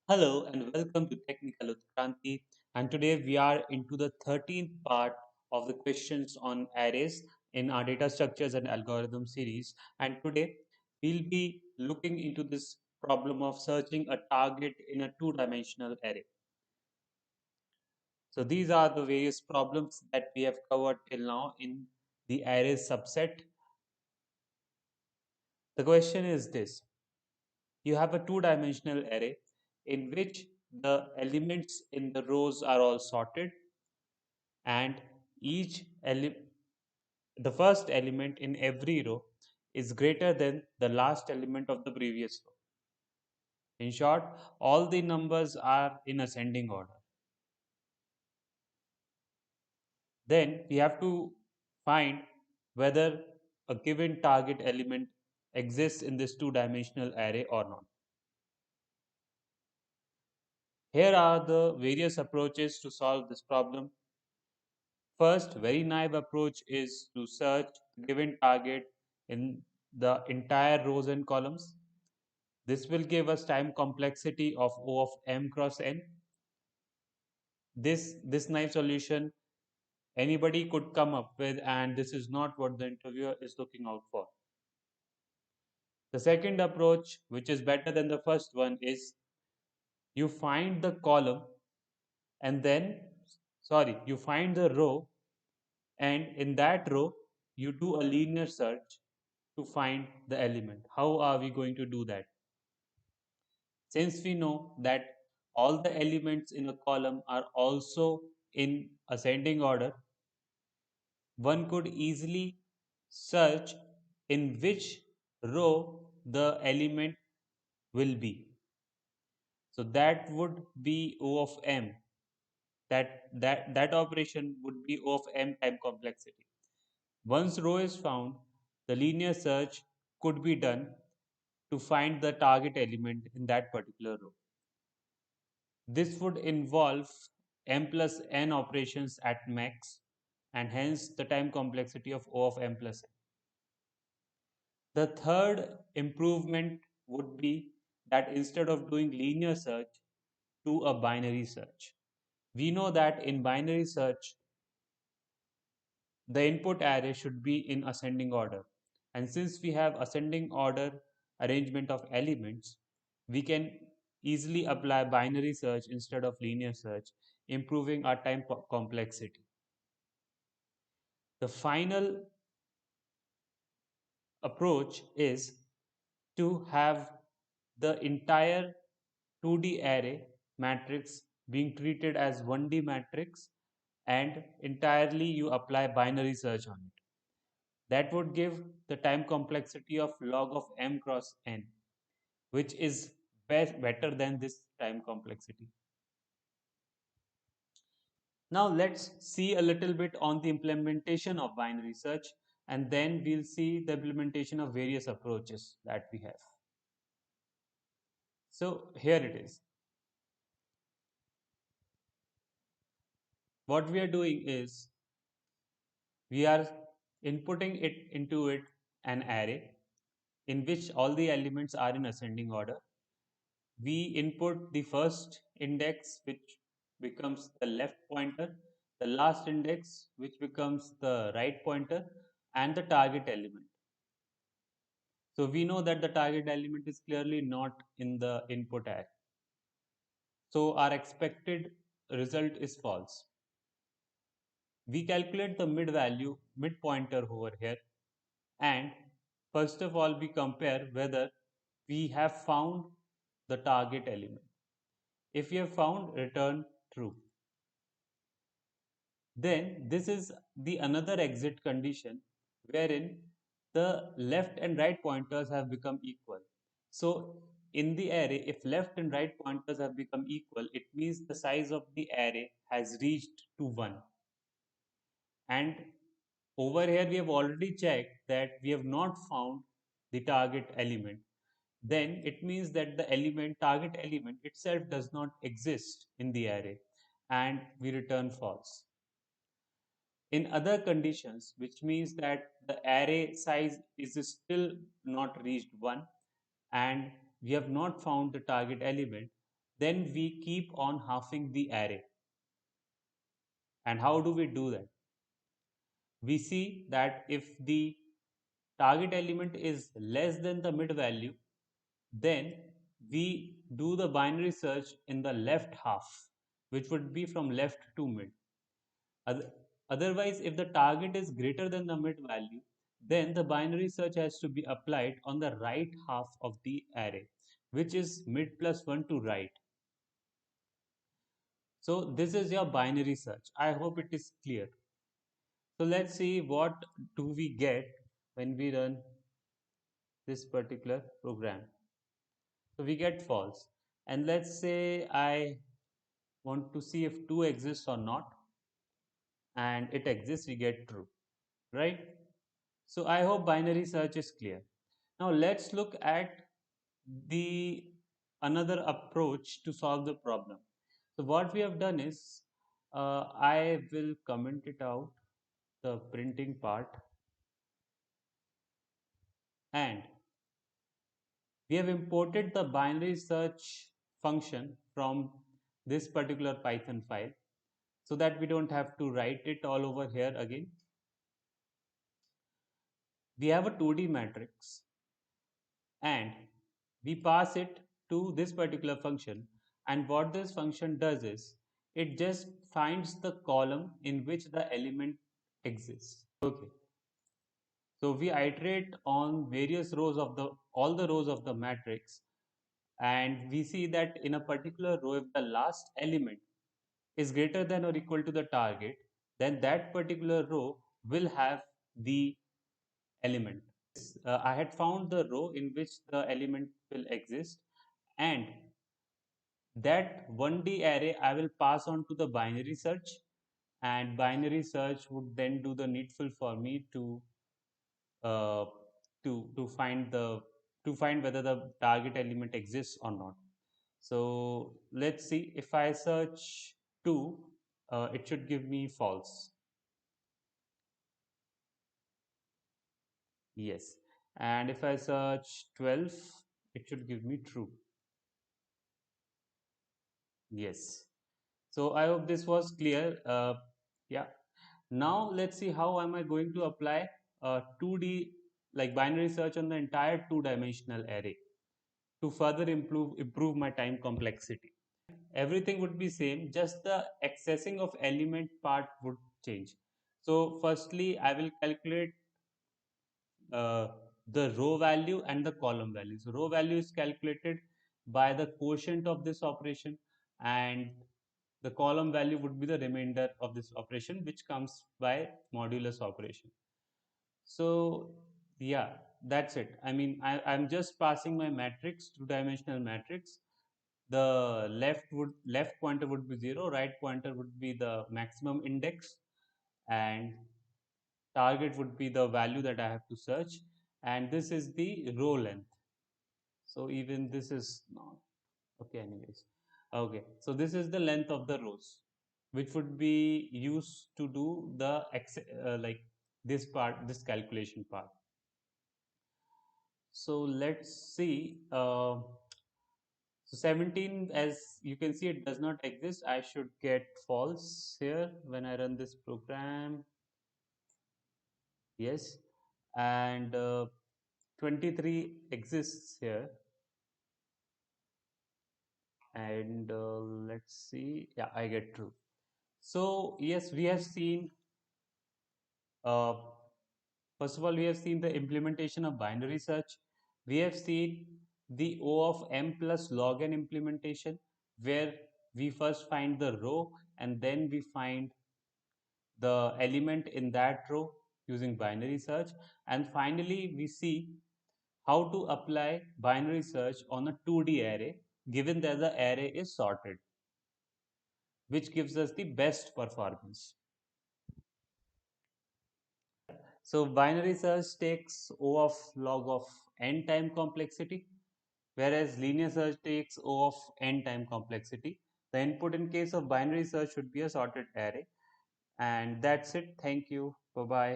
Hello and welcome to Technical Utkranti. And today we are into the 13th part of the questions on arrays in our data structures and algorithm series. And today we'll be looking into this problem of searching a target in a two-dimensional array. So these are the various problems that we have covered till now in the arrays subset. The question is this: you have a two-dimensional array in which the elements in the rows are all sorted and each the first element in every row is greater than the last element of the previous row. In short, all the numbers are in ascending order. Then we have to find whether a given target element exists in this two-dimensional array or not. Here are the various approaches to solve this problem. First, very naive approach is to search the given target in the entire rows and columns. This will give us time complexity of O of m cross n. This naive solution anybody could come up with, and this is not what the interviewer is looking out for. The second approach, which is better than the first one, is you find the column and then you find the row, and in that row you do a linear search to find the element. How are we going to do that? Since we know that all the elements in a column are also in ascending order, one could easily search in which row the element will be. So that would be O of m. That operation would be O of m time complexity. Once row is found, the linear search could be done to find the target element in that particular row. This would involve m plus n operations at max, and hence the time complexity of O of m plus n. The third improvement would be that instead of doing linear search, do a binary search. We know that in binary search, the input array should be in ascending order. And since we have ascending order arrangement of elements, we can easily apply binary search instead of linear search, improving our time complexity. The final approach is to have the entire 2D array matrix being treated as 1D matrix, and entirely you apply binary search on it. That would give the time complexity of log of m cross n, which is better than this time complexity. Now let's see a little bit on the implementation of binary search, and then we'll see the implementation of various approaches that we have. So here it is. What we are doing is we are inputting it into an array in which all the elements are in ascending order. We input the first index, which becomes the left pointer, the last index, which becomes the right pointer, and the target element. So we know that the target element is clearly not in the input array. So our expected result is false. We calculate the mid pointer over here, and first of all we compare whether we have found the target element. If we have found, return true. Then this is the another exit condition wherein the left and right pointers have become equal. So in the array, if left and right pointers have become equal, it means the size of the array has reached to 1. And over here we have already checked that we have not found the target element. Then it means that the target element itself does not exist in the array, and we return false. In other conditions, which means that the array size is still not reached 1 and we have not found the target element, then we keep on halving the array. And how do we do that? We see that if the target element is less than the mid value, then we do the binary search in the left half, which would be from left to mid. Otherwise, if the target is greater than the mid value, then the binary search has to be applied on the right half of the array, which is mid plus 1 to right. So this is your binary search. I hope it is clear. So let's see what do we get when we run this particular program. So we get false. And let's say I want to see if 2 exists or not, and it exists, we get true, right? So I hope binary search is clear. Now let's look at the another approach to solve the problem. So what we have done is, I will comment it out, the printing part, and we have imported the binary search function from this particular Python file so that we don't have to write it all over here again. We have a 2D matrix and we pass it to this particular function, and what this function does is it just finds the column in which the element exists. Okay, so we iterate on various rows of the all the rows of the matrix, and we see that in a particular row, if the last element is greater than or equal to the target, then that particular row will have the element. I had found the row in which the element will exist, and that 1D array I will pass on to the binary search, and binary search would then do the needful for me uh, to find the to find whether the target element exists or not. So let's see, if I search 2, it should give me false. Yes. And if I search 12, it should give me true. Yes. So I hope this was clear. Yeah. Now let's see how am I going to apply 2D like binary search on the entire two-dimensional array to further improve my time complexity. Everything would be same, just the accessing of element part would change. So firstly, I will calculate uh, the row value and the column value. So row value is calculated by the quotient of this operation, and the column value would be the remainder of this operation, which comes by modulus operation. So yeah, that's it. I mean, I'm just passing my matrix, two-dimensional matrix. The left pointer would be 0, right pointer would be the maximum index, and target would be the value that I have to search, and this is the row length. So even this is not okay anyways. Okay, so this is the length of the rows, which would be used to do the like this calculation part. So let's see. So 17, as you can see, it does not exist. I should get false here when I run this program. Yes, and 23 exists here, and let's see. Yeah, I get true. So yes, we have seen. Uh, First of all, we have seen the implementation of binary search. We have seen the O of m plus log n implementation, where we first find the row and then we find the element in that row using binary search. And finally, we see how to apply binary search on a 2D array, given that the array is sorted, which gives us the best performance. So binary search takes O of log of n time complexity, whereas linear search takes O of n time complexity. The input in case of binary search should be a sorted array. And that's it. Thank you. Bye bye.